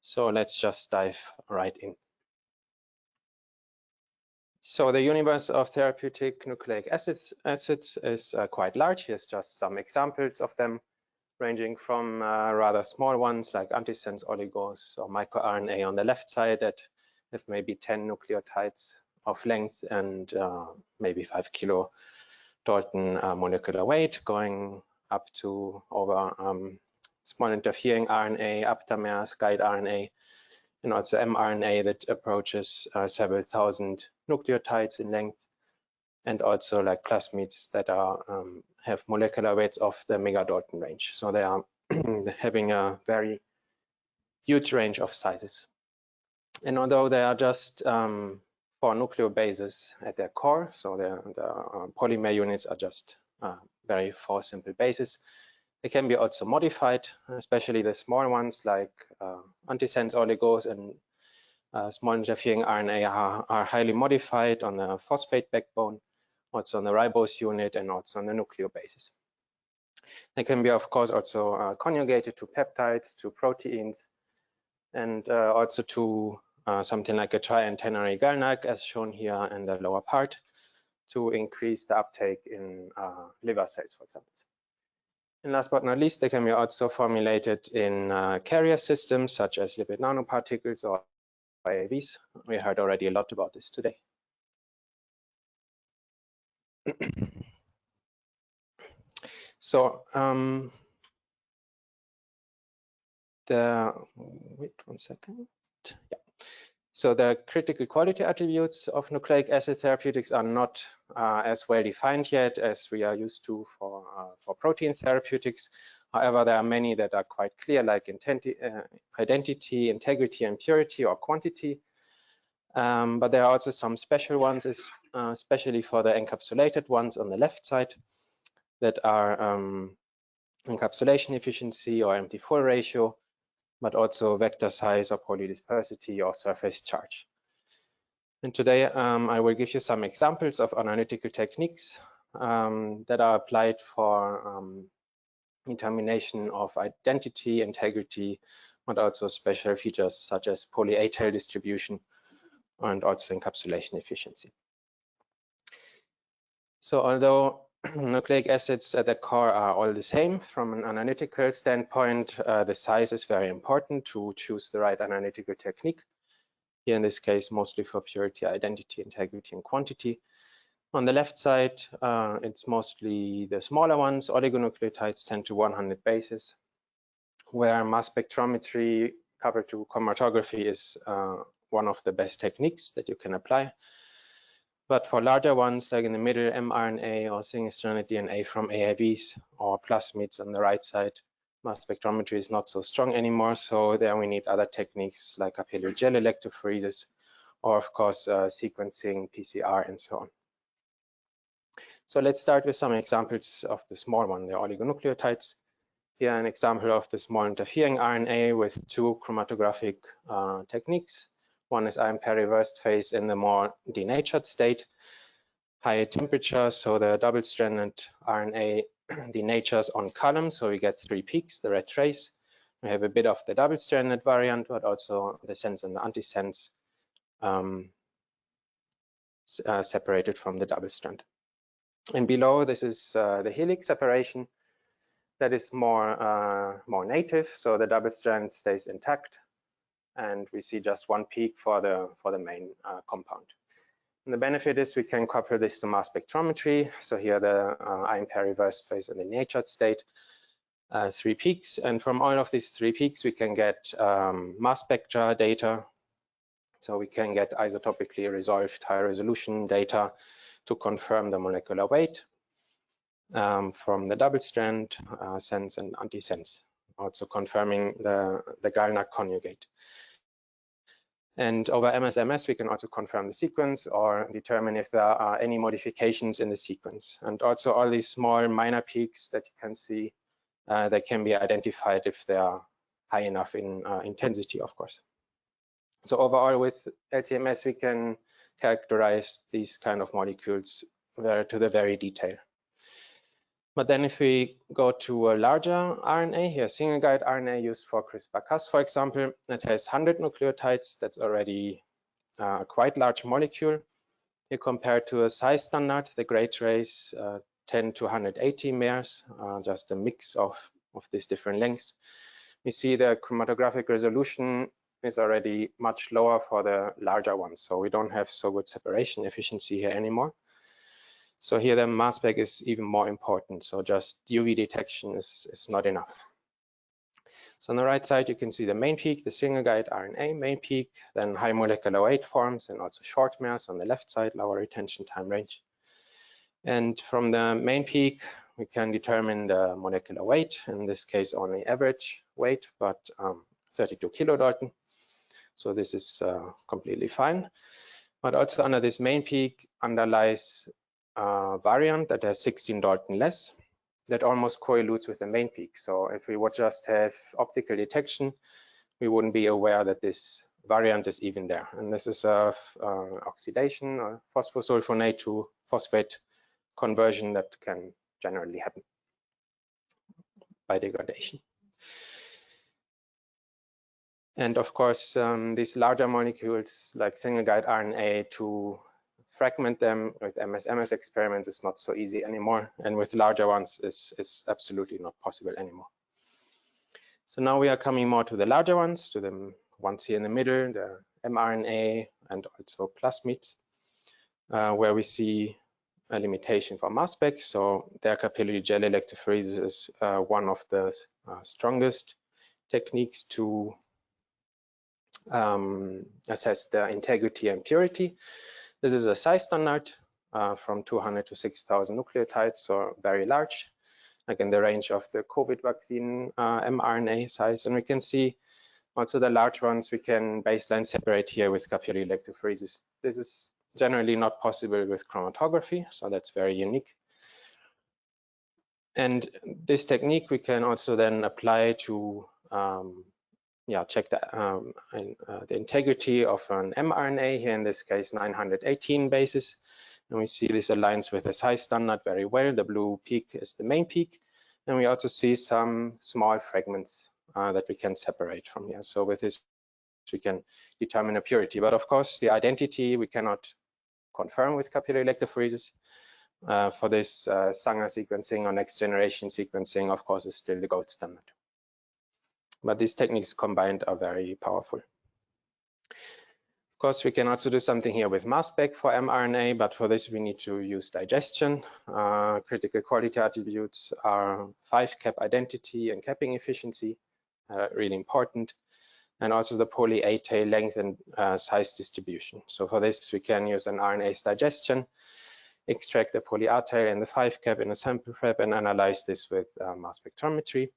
So let's just dive right in. So the universe of therapeutic nucleic acids is quite large. Here's just some examples of them, ranging from rather small ones like antisense oligos or microRNA on the left side that have maybe 10 nucleotides of length and maybe 5 kilodalton molecular weight, going up to over small interfering RNA, aptamers, guide RNA, and also mRNA that approaches several thousand nucleotides in length, and also like plasmids that are have molecular weights of the megadalton range. So they are having a very huge range of sizes. And although they are just 4 nucleobases at their core, so the polymer units are just very 4 simple bases, they can be also modified, especially the small ones like antisense oligos and small interfering RNA are highly modified on the phosphate backbone, also on the ribose unit, and also on the nucleobases. They can be, of course, also conjugated to peptides, to proteins, and also to something like a tri-antennary GalNAc, as shown here in the lower part, to increase the uptake in liver cells, for example. And last but not least, they can be also formulated in carrier systems, such as lipid nanoparticles or AAVs. We heard already a lot about this today. So wait 1 second. Yeah. So the critical quality attributes of nucleic acid therapeutics are not as well defined yet as we are used to for protein therapeutics. However, there are many that are quite clear, like identity, integrity, and purity or quantity. But there are also some special ones, especially for the encapsulated ones on the left side, that are encapsulation efficiency or empty full ratio, but also vector size or polydispersity or surface charge. And today I will give you some examples of analytical techniques that are applied for determination of identity, integrity, but also special features such as poly-A tail distribution and also encapsulation efficiency. So although nucleic acids at the core are all the same, from an analytical standpoint, the size is very important to choose the right analytical technique. Here in this case, mostly for purity, identity, integrity, and quantity. On the left side, it's mostly the smaller ones, oligonucleotides 10 to 100 bases, where mass spectrometry coupled to chromatography is one of the best techniques that you can apply. But for larger ones, like in the middle, mRNA or single-stranded DNA from AAVs or plasmids on the right side, mass spectrometry is not so strong anymore. So there we need other techniques like capillary gel electrophoresis, or of course, sequencing, PCR, and so on. So let's start with some examples of the small one, the oligonucleotides. Here an example of the small interfering RNA with 2 chromatographic techniques. One is ion pair reversed phase in the more denatured state, high temperature, so the double-stranded RNA denatures on column, so we get 3 peaks, the red trace. We have a bit of the double-stranded variant, but also the sense and the antisense separated from the double strand. And below, this is the helix separation that is more native, so the double strand stays intact, and we see just 1 peak for the main compound. And the benefit is we can couple this to mass spectrometry. So here the ion pair reversed phase in the denatured state, 3 peaks, and from all of these 3 peaks we can get mass spectra data. So we can get isotopically resolved high resolution data to confirm the molecular weight from the double strand, sense and antisense, also confirming the GalNAc conjugate. And over MSMS, we can also confirm the sequence or determine if there are any modifications in the sequence. And also all these small minor peaks that you can see, they can be identified if they are high enough in intensity, of course. So overall, with LCMS, we can characterize these kind of molecules to the very detail. But then if we go to a larger RNA, here single guide RNA used for CRISPR-Cas, for example, it has 100 nucleotides. That's already a quite large molecule. Here compared to a size standard, the grade trace 10 to 180 MERS, just a mix of these different lengths. We see the chromatographic resolution is already much lower for the larger ones. So we don't have so good separation efficiency here anymore. So here the mass spec is even more important. So just UV detection is not enough. So on the right side, you can see the main peak, the single guide RNA main peak, then high molecular weight forms and also short MERS on the left side, lower retention time range. And from the main peak, we can determine the molecular weight, in this case only average weight, but 32 kilodalton. So this is completely fine. But also under this main peak underlies a variant that has 16 Dalton less, that almost correlates with the main peak. So if we would just have optical detection, we wouldn't be aware that this variant is even there. And this is a oxidation or phosphosulfonate to phosphate conversion that can generally happen by degradation. And of course, these larger molecules like single guide RNA, to fragment them with MS-MS experiments is not so easy anymore. And with larger ones is absolutely not possible anymore. So now we are coming more to the larger ones, to the ones here in the middle, the mRNA and also plasmids, where we see a limitation for mass spec. So their capillary gel electrophoresis is one of the strongest techniques to assess the integrity and purity. This is a size standard from 200 to 6,000 nucleotides, so very large, like in the range of the COVID vaccine mRNA size. And we can see also the large ones we can baseline separate here with capillary electrophoresis. This is generally not possible with chromatography, so that's very unique. And this technique we can also then apply to check the integrity of an mRNA, here in this case 918 bases. And we see this aligns with the size standard very well. The blue peak is the main peak. And we also see some small fragments that we can separate from here. So with this, we can determine a purity. But of course, the identity we cannot confirm with capillary electrophoresis. For this, Sanger sequencing or next generation sequencing, of course, is still the gold standard. But these techniques combined are very powerful. Of course, we can also do something here with mass spec for mRNA, but for this we need to use digestion. Critical quality attributes are 5-cap identity and capping efficiency, really important, and also the poly A tail length and size distribution. So for this, we can use an RNase digestion, extract the poly A tail and the 5-cap in a sample prep, and analyze this with mass spectrometry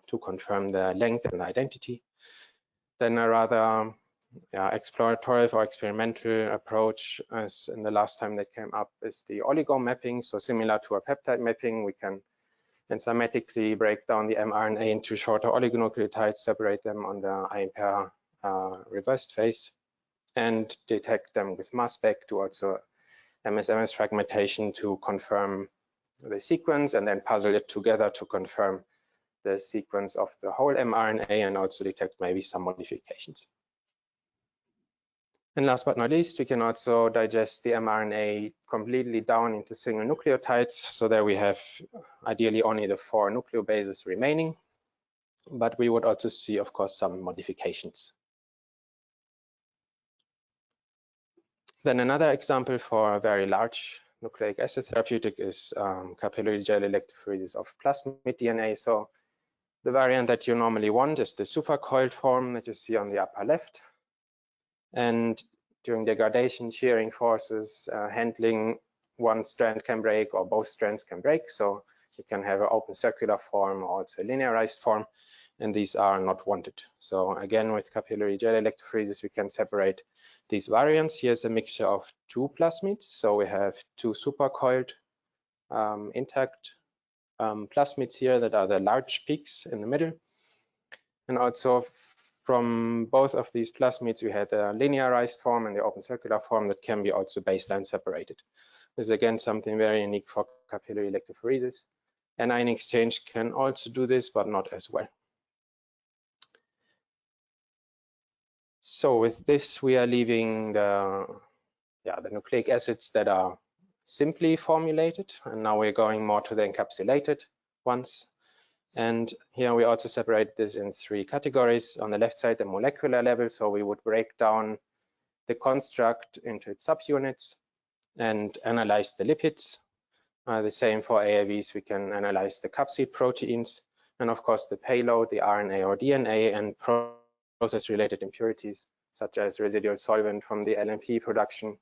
to confirm the length and the identity. Then a rather exploratory or experimental approach, as in the last time that came up, is the oligo mapping. So similar to a peptide mapping, we can enzymatically break down the mRNA into shorter oligonucleotides, separate them on the IMPAIR reversed phase, and detect them with mass spec to also MS-MS fragmentation to confirm the sequence, and then puzzle it together to confirm the sequence of the whole mRNA and also detect maybe some modifications. And last but not least, we can also digest the mRNA completely down into single nucleotides. So there we have ideally only the 4 nucleobases remaining, but we would also see, of course, some modifications. Then another example for a very large nucleic acid therapeutic is capillary gel electrophoresis of plasmid DNA. So the variant that you normally want is the supercoiled form that you see on the upper left. And during degradation, shearing forces, handling, one strand can break or both strands can break. So you can have an open circular form or also a linearized form, and these are not wanted. So again, with capillary gel electrophoresis, we can separate these variants. Here's a mixture of 2 plasmids. So we have 2 supercoiled intact plasmids here that are the large peaks in the middle. And also from both of these plasmids, we had a linearized form and the open circular form that can be also baseline separated. This is again something very unique for capillary electrophoresis. Anion exchange can also do this, but not as well. So with this, we are leaving the nucleic acids that are simply formulated, and now we're going more to the encapsulated ones. And here we also separate this in 3 categories. On the left side, the molecular level, so we would break down the construct into its subunits and analyze the lipids. The same for AAVs, we can analyze the capsid proteins, and of course the payload, the RNA or DNA, and process-related impurities, such as residual solvent from the LNP production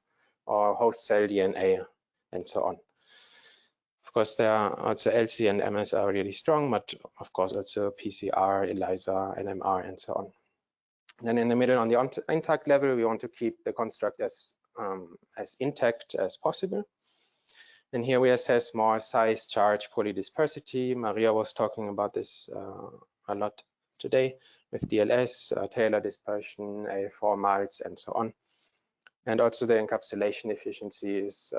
or host cell DNA, and so on. Of course, there are also LC and MS are really strong, but of course also PCR, ELISA, NMR, and so on. Then in the middle, on the intact level, we want to keep the construct as intact as possible. And here we assess more size, charge, polydispersity. Maria was talking about this a lot today with DLS, Taylor dispersion, A4 malts, and so on. And also the encapsulation efficiency is,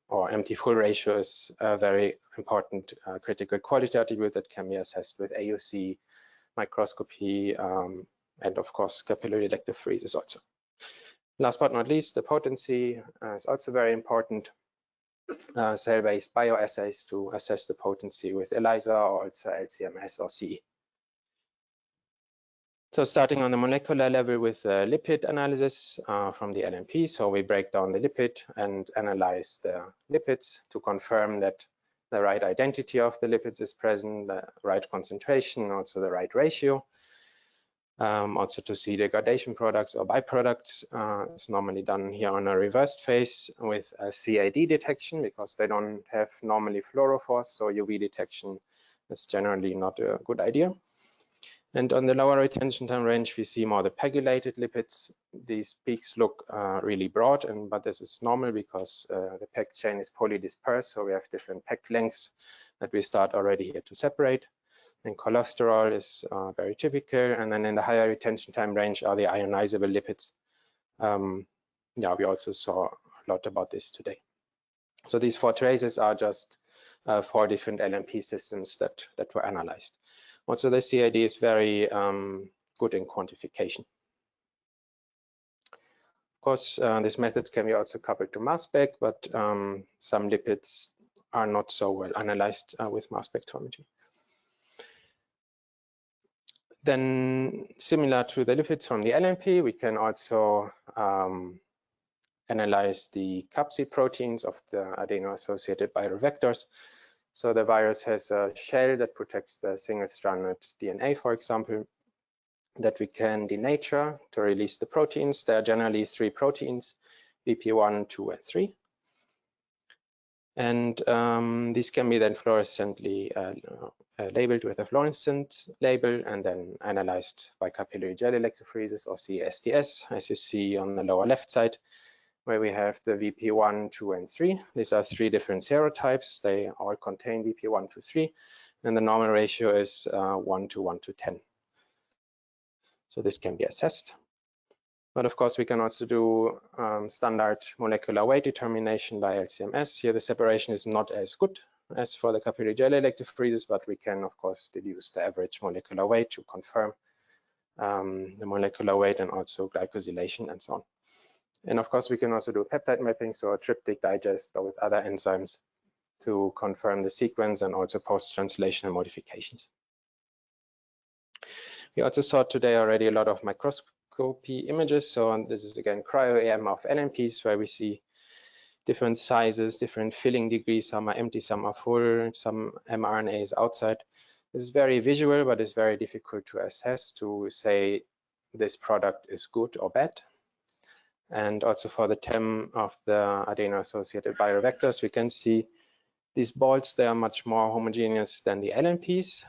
or empty full ratio is a very important critical quality attribute that can be assessed with AUC, microscopy, and of course capillary electrophoresis also. Last but not least, the potency is also very important. Cell-based bioassays to assess the potency with ELISA or also LCMS or CE. So starting on the molecular level with lipid analysis from the LNP. So we break down the lipid and analyze the lipids to confirm that the right identity of the lipids is present, the right concentration, also the right ratio. Also to see degradation products or byproducts. It's normally done here on a reversed phase with a CAD detection because they don't have normally fluorophores, so UV detection is generally not a good idea. And on the lower retention time range, we see more the pegylated lipids. These peaks look really broad, but this is normal because the PEG chain is polydispersed, so we have different PEG lengths that we start already here to separate. And cholesterol is very typical. And then in the higher retention time range are the ionizable lipids. We also saw a lot about this today. So these 4 traces are just 4 different LNP systems that were analyzed. Also, the CAD is very good in quantification. Of course, these methods can be also coupled to mass spec, but some lipids are not so well analyzed with mass spectrometry. Then, similar to the lipids from the LNP, we can also analyze the capsid proteins of the adeno-associated viral vectors. So the virus has a shell that protects the single-stranded DNA, for example, that we can denature to release the proteins. There are generally 3 proteins, VP1, 2, and 3. And these can be then fluorescently labeled with a fluorescent label and then analyzed by capillary gel electrophoresis or CSDS, as you see on the lower left side, where we have the VP1, 2, and 3. These are 3 different serotypes. They all contain VP1 to 3, and the normal ratio is 1 to 1 to 10. So this can be assessed. But of course, we can also do standard molecular weight determination by LCMS. Here, the separation is not as good as for the capillary gel electrophoresis, but we can, of course, deduce the average molecular weight to confirm the molecular weight and also glycosylation and so on. And of course, we can also do peptide mapping, so a tryptic digest or with other enzymes to confirm the sequence and also post-translational modifications. We also saw today already a lot of microscopy images. So this is again cryo-EM of LNPs, where we see different sizes, different filling degrees. Some are empty, some are full, some mRNA is outside. This is very visual, but it's very difficult to assess to say this product is good or bad. And also for the TEM of the adeno-associated viral vectors, we can see these balls, they are much more homogeneous than the LNPs,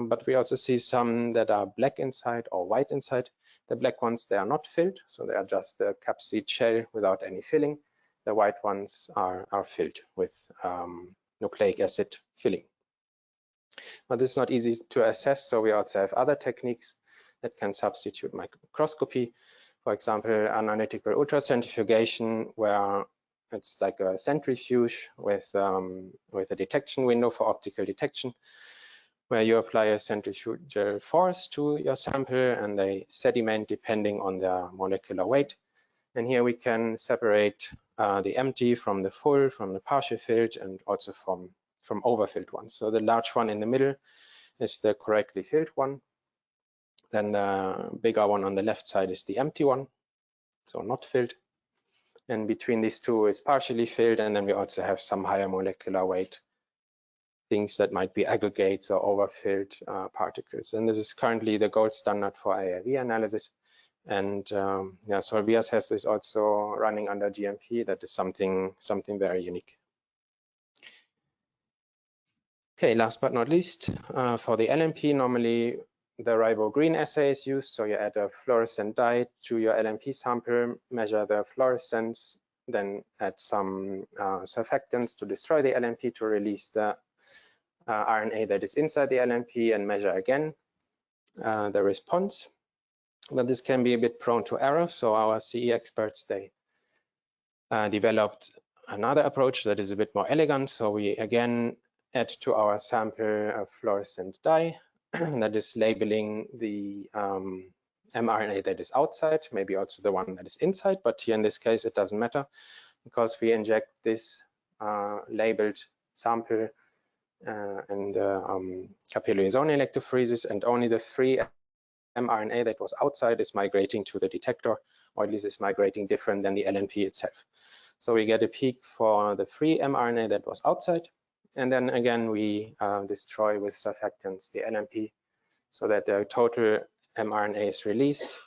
but we also see some that are black inside or white inside. The black ones, they are not filled, so they are just the capsid shell without any filling. The white ones are filled with nucleic acid filling. But this is not easy to assess, so we also have other techniques that can substitute microscopy. For example, analytical ultracentrifugation, where It's like a centrifuge with a detection window for optical detection, where you apply a centrifugal force to your sample and they sediment depending on their molecular weight. And here we can separate the empty from the full, from the partial filled, and also from overfilled ones. So the large one in the middle is the correctly filled one. Then the bigger one on the left side is the empty one, so not filled. And between these two is partially filled, and then we also have some higher molecular weight things that might be aggregates or overfilled particles. And this is currently the gold standard for AIV analysis. And yeah, Solvias has this also running under GMP. That is something very unique. Okay, last but not least, for the LNP, normally the ribogreen assay is used. So you add a fluorescent dye to your LNP sample, measure the fluorescence, then add some surfactants to destroy the LNP to release the RNA that is inside the LNP, and measure again the response. But this can be a bit prone to error. So our CE experts, they developed another approach that is a bit more elegant. So we again add to our sample a fluorescent dye that is labeling the mRNA that is outside, maybe also the one that is inside, but here in this case it doesn't matter because we inject this labeled sample in the capillary zone electrophoresis, and only the free mRNA that was outside is migrating to the detector, or at least is migrating different than the LNP itself. So we get a peak for the free mRNA that was outside, and then again we destroy with surfactants the LNP so that the total mRNA is released.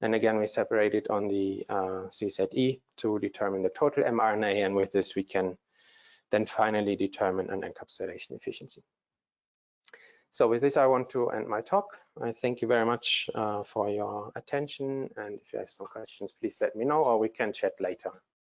And again we separate it on the CZE to determine the total mRNA, and with this we can then finally determine an encapsulation efficiency. So with this, I want to end my talk. I thank you very much for your attention. And if you have some questions, please let me know, or we can chat later.